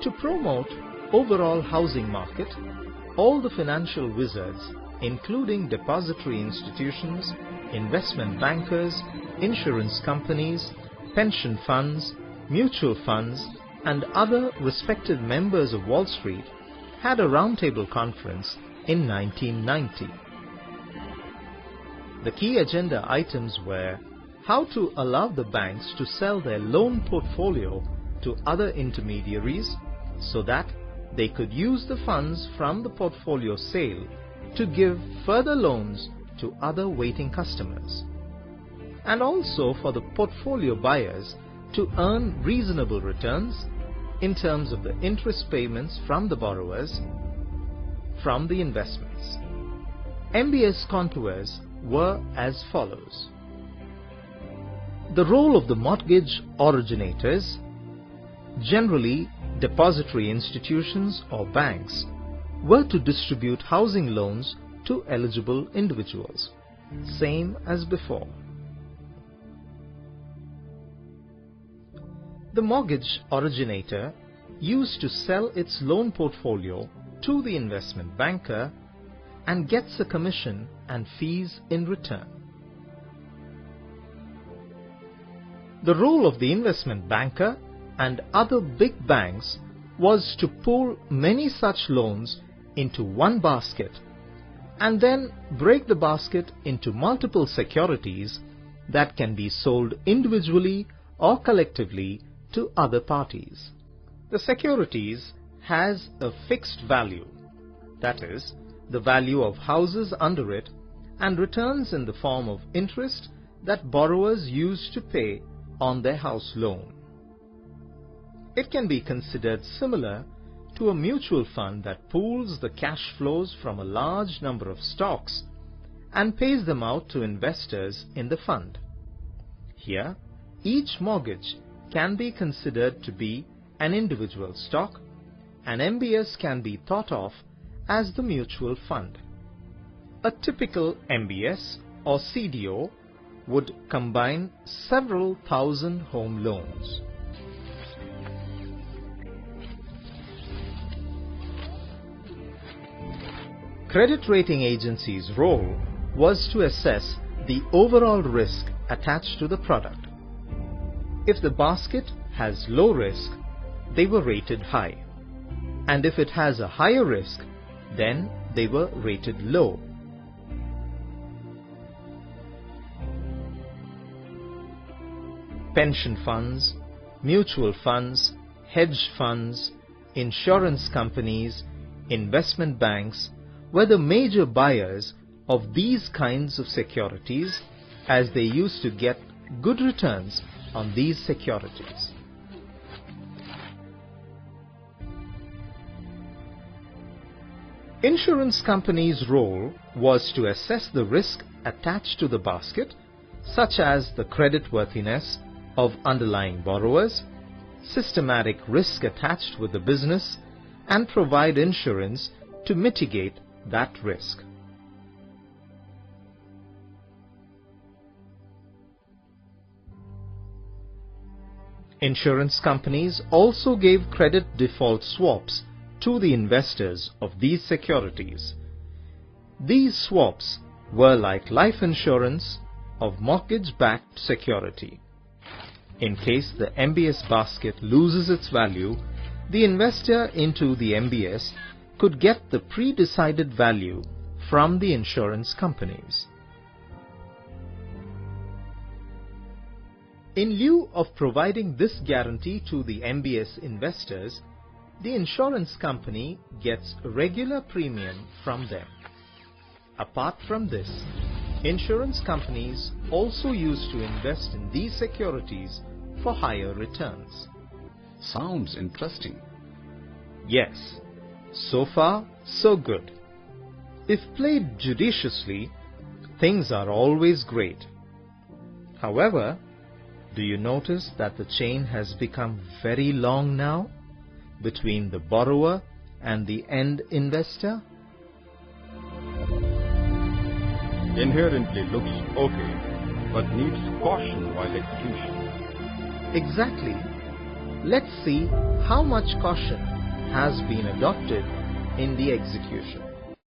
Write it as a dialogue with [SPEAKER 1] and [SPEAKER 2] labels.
[SPEAKER 1] To promote overall housing market, all the financial wizards, including depository institutions, investment bankers, insurance companies, pension funds, mutual funds, and other respected members of Wall Street, had a roundtable conference in 1990. The key agenda items were how to allow the banks to sell their loan portfolio to other intermediaries so that they could use the funds from the portfolio sale to give further loans to other waiting customers, and also for the portfolio buyers to earn reasonable returns in terms of the interest payments from the borrowers from the investments. MBS contours were as follows. The role of the mortgage originators, generally depository institutions or banks, were to distribute housing loans to eligible individuals, same as before. The mortgage originator used to sell its loan portfolio to the investment banker and gets a commission and fees in return. The role of the investment banker and other big banks was to pool many such loans into one basket and then break the basket into multiple securities that can be sold individually or collectively to other parties. The securities has a fixed value, that is, the value of houses under it, and returns in the form of interest that borrowers use to pay on their house loan. It can be considered similar to a mutual fund that pools the cash flows from a large number of stocks and pays them out to investors in the fund. Here, each mortgage can be considered to be an individual stock, and MBS can be thought of as the mutual fund. A typical MBS or CDO would combine several thousand home loans. Credit rating agencies' role was to assess the overall risk attached to the product. If the basket has low risk, they were rated high, and if it has a higher risk, then they were rated low. Pension funds, mutual funds, hedge funds, insurance companies, investment banks were the major buyers of these kinds of securities, as they used to get good returns on these securities. Insurance companies' role was to assess the risk attached to the basket, such as the creditworthiness of underlying borrowers, systematic risk attached with the business, and provide insurance to mitigate that risk. Insurance companies also gave credit default swaps to the investors of these securities. These swaps were like life insurance of mortgage-backed security. In case the MBS basket loses its value, the investor into the MBS could get the pre-decided value from the insurance companies. In lieu of providing this guarantee to the MBS investors, the insurance company gets a regular premium from them. Apart from this, insurance companies also used to invest in these securities for higher returns.
[SPEAKER 2] Sounds interesting.
[SPEAKER 1] Yes, so far so good. If played judiciously, things are always great. However, do you notice that the chain has become very long now between the borrower and the end investor?
[SPEAKER 3] Inherently looks okay, but needs caution while execution.
[SPEAKER 1] Exactly. Let's see how much caution has been adopted in the execution.